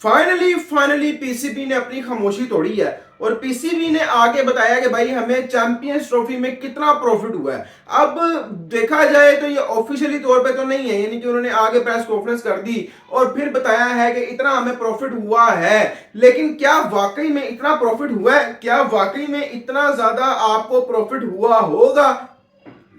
Finally PCB ने अपनी खामोशी तोड़ी है और पीसीबी ने आगे बताया कि भाई हमें चैंपियंस ट्रॉफी में कितना प्रॉफिट हुआ है। अब देखा जाए तो ये ऑफिशियली तौर पे तो नहीं है, यानी कि उन्होंने आगे प्रेस कॉन्फ्रेंस कर दी और फिर बताया है कि इतना हमें प्रॉफिट हुआ है। लेकिन क्या वाकई में इतना प्रॉफिट हुआ है? क्या वाकई में इतना ज्यादा आपको प्रॉफिट हुआ होगा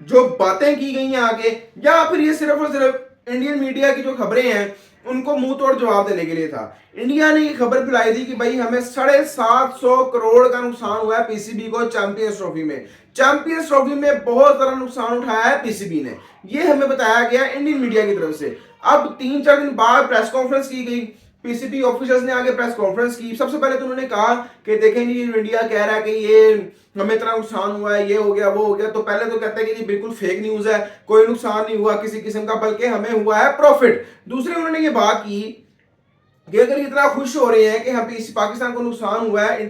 जो बातें की गई हैं आगे, या फिर ये सिर्फ और सिर्फ इंडियन मीडिया की जो खबरें हैं उनको मुंह तोड़ जवाब देने के लिए था? इंडिया ने ये खबर फैलाई थी कि भाई हमें 750 करोड़ का नुकसान हुआ है पीसीबी को चैंपियंस ट्रॉफी में। चैंपियंस ट्रॉफी में बहुत सारा नुकसान उठाया है पीसीबी ने, ये हमें बताया गया इंडियन मीडिया की तरफ से। अब 3-4 दिन बाद प्रेस कॉन्फ्रेंस की गई, पीसीबी ऑफिसर्स ने आगे प्रेस कॉन्फ्रेंस की। सबसे पहले तो उन्होंने कहा कि देखें जी, इंडिया कह रहा है कि ये हमें इतना नुकसान हुआ है, ये हो गया वो हो गया। तो पहले तो कहते हैं कि जी बिल्कुल फेक न्यूज है, कोई नुकसान नहीं हुआ किसी किस्म का, बल्कि हमें हुआ है प्रॉफिट। दूसरी उन्होंने ये बात की कि अगर इतना खुश हो रहे हैं कि हम पाकिस्तान को नुकसान हुआ है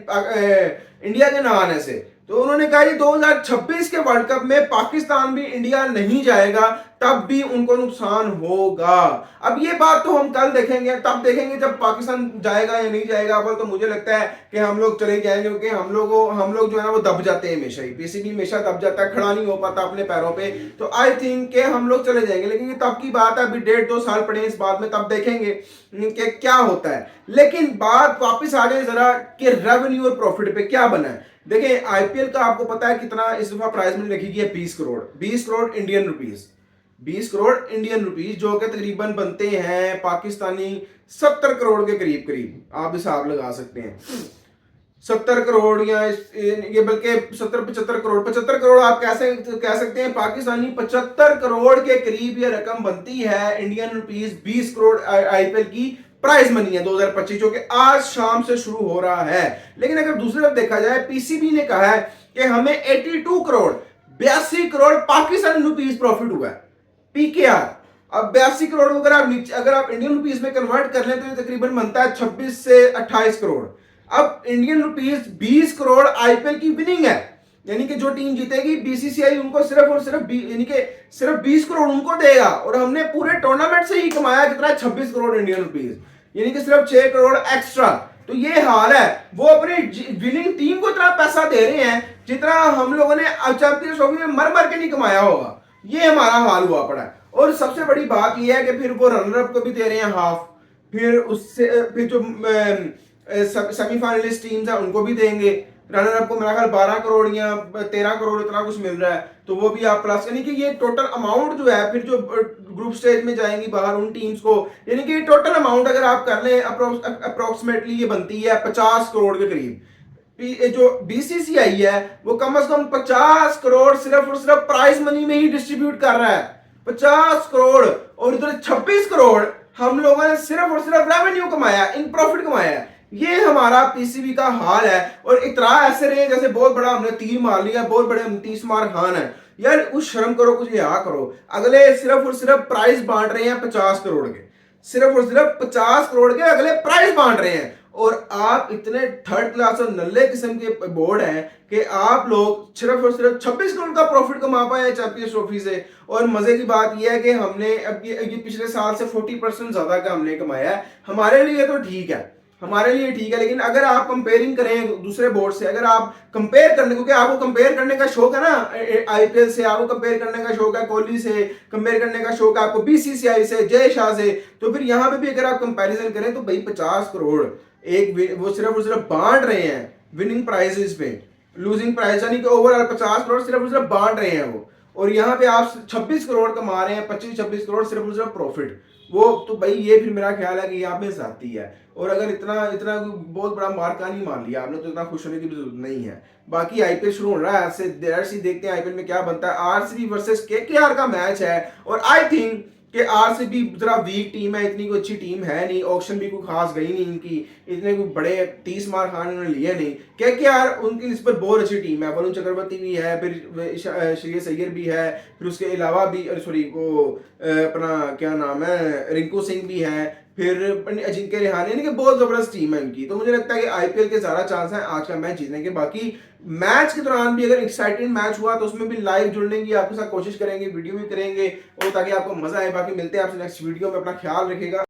इंडिया के ना आने से, तो उन्होंने कहा 2026 के वर्ल्ड कप में पाकिस्तान भी इंडिया नहीं जाएगा तब भी उनको नुकसान होगा। अब ये बात तो हम कल देखेंगे, तब देखेंगे जब पाकिस्तान जाएगा या नहीं जाएगा। अब तो मुझे लगता है कि हम लोग चले जाएंगे, क्योंकि हम लोग जो है ना वो दब जाते हैं हमेशा ही। पीसीबी हमेशा दब जाता है, खड़ा नहीं हो पाता अपने पैरों पे। तो आई थिंक कि हम लोग चले जाएंगे, लेकिन ये तब की बात है, अभी 1.5-2 साल पड़े इस बात में, तब देखेंगे कि क्या होता है। लेकिन बात वापस आ जाए जरा कि रेवेन्यू और प्रॉफिट पे क्या बना है। देखिए आईपीएल का आपको पता है कितना इस दफा प्राइस मनी रखी गई है? 20 crore, 20 crore Indian rupees, 20 crore Indian rupees, जो कि तकरीबन बनते हैं पाकिस्तानी 70 करोड़ के करीब करीब। आप हिसाब लगा सकते हैं 70 करोड़ या ये बल्कि 70-75 करोड़, 75 करोड़ आप कैसे कह सकते हैं, पाकिस्तानी 75 करोड़ के करीब ये रकम बनती है इंडियन रुपीस। 20 करोड़ आईपीएल की प्राइज मनी है 2025, जो कि आज शाम से शुरू हो रहा है। लेकिन अगर दूसरी तरफ देखा जाए, पीसीबी ने कहा है कि हमें 82 करोड़ 82 करोड़ पाकिस्तानी रुपीस प्रॉफिट हुआ है, पीकेआर। अब 82 करोड़ अगर आप इंडियन रुपीस में कन्वर्ट कर लें तो ये तकरीबन बनता है 26 से 28 करोड़। अब इंडियन रुपीस 20 करोड़ आईपीएल की विनिंग है, यानी कि जो टीम जीतेगी बीसीसीआई उनको सिर्फ और सिर्फ यानी कि सिर्फ 20 करोड़ उनको देगा, और हमने पूरे टूर्नामेंट से ही कमाया कितना? 26 करोड़ इंडियन रुपीस, यानी कि सिर्फ 6 करोड़ एक्स्ट्रा। तो ये हाल है, वो अपनी विनिंग टीम को इतना पैसा दे रहे हैं जितना हम लोगों ने चैंपियंस ट्रॉफी में मर मर के नहीं कमाया होगा। ये हमारा हाल हुआ पड़ा है। और सबसे बड़ी बात यह है कि फिर वो रनर अप को भी दे रहे हैं हाफ, फिर उससे फिर जो सेमीफाइनलिस्ट टीम्स है उनको भी देंगे। रनर अप को मेरा ख्याल 12 करोड़ या 13 करोड़ इतना कुछ मिल रहा है, तो वो भी आप प्लस, यानी कि ये टोटल अमाउंट जो है, फिर जो ग्रुप स्टेज में जाएंगी बाहर उन टीम्स को, यानी कि टोटल अमाउंट अगर आप कर लें अप्रोक्सीमेटली ये बनती है 50 करोड़ के करीब। जो बीसीसीआई है वो कम से कम 50 करोड़ सिर्फ और सिर्फ प्राइज मनी में ही डिस्ट्रीब्यूट कर रहा है, 50 करोड़। और इधर 26 करोड़ हम लोगों ने सिर्फ और सिर्फ रेवेन्यू कमाया, इन प्रॉफिट कमाया है। ये हमारा पीसीबी का हाल है। और इतना ऐसे रहे जैसे बहुत बड़ा हमने तीर मार लिया, बहुत बड़े हम 30 मार खान है। यार कुछ शर्म करो, कुछ लिया करो। अगले सिर्फ और सिर्फ प्राइज बांट रहे हैं 50 करोड़ के, सिर्फ और सिर्फ 50 करोड़ के अगले प्राइज बांट रहे हैं। और आप इतने थर्ड क्लास और नल्ले किस्म के बोर्ड हैं कि आप लोग सिर्फ और सिर्फ 26 करोड़ का प्रॉफिट कमा पाए चैंपियंस ट्रॉफी से। और मजे की बात यह है कि हमने अब ये पिछले साल से 40% ज्यादा का हमने कमाया है। हमारे लिए तो ठीक है, हमारे लिए ठीक है, लेकिन अगर आप कंपेयरिंग करें दूसरे बोर्ड से, अगर आप कंपेयर करने, क्योंकि आपको कंपेयर करने का शौक है ना आईपीएल से, आपको कंपेयर करने का शौक है कोहली से, कंपेयर करने का शौक है आपको बीसीसीआई से, जय शाह से, तो फिर यहां पे भी अगर आप कंपैरिजन करें तो भाई 50 करोड़ एक वो सिर्फ और सिर्फ बांट रहे हैं विनिंग प्राइजेस पे, लूजिंग प्राइस यानी कि ओवरऑल 50 करोड़ सिर्फ और सिर्फ बांट रहे हैं वो। और यहाँ पे आप 26 करोड़ कमा रहे हैं, 25-26 करोड़ सिर्फ और सिर्फ प्रॉफिट। वो तो भाई ये फिर मेरा ख्याल है कि यहाँ पे जाती है। और अगर इतना इतना बहुत बड़ा मार्का नहीं मान लिया आपने तो इतना खुश होने की भी जरूरत नहीं है। बाकी आईपीएल शुरू हो रहा है, ऐसे देखते हैं आईपीएल में क्या बनता है। आरसीबी वर्सेस केकेआर का मैच है, और आई थिंक कि आरसीबी जरा वीक टीम है, इतनी कोई अच्छी टीम है नहीं, ऑक्शन भी कोई खास गई नहीं इनकी, इतने कोई बड़े 30 मार खान इन्होंने लिए नहीं। केकेआर उनकी इस पर बहुत अच्छी टीम है, वरुण चक्रवर्ती भी है, फिर श्रेयस अय्यर भी है, फिर उसके अलावा भी सॉरी वो अपना क्या नाम है रिंकू सिंह भी है, फिर अजिंक्य रिहाणे, यानी कि बहुत जबरदस्त टीम है इनकी। तो मुझे लगता है कि आईपीएल के ज्यादा चांस हैं आज का मैच जीतने के। बाकी मैच के दौरान भी अगर एक्साइटिंग मैच हुआ तो उसमें भी लाइव जुड़ने की आपके साथ कोशिश करेंगे, वीडियो भी करेंगे, और ताकि आपको मजा आए। बाकी मिलते हैं आपसे नेक्स्ट वीडियो में, अपना ख्याल रखिएगा।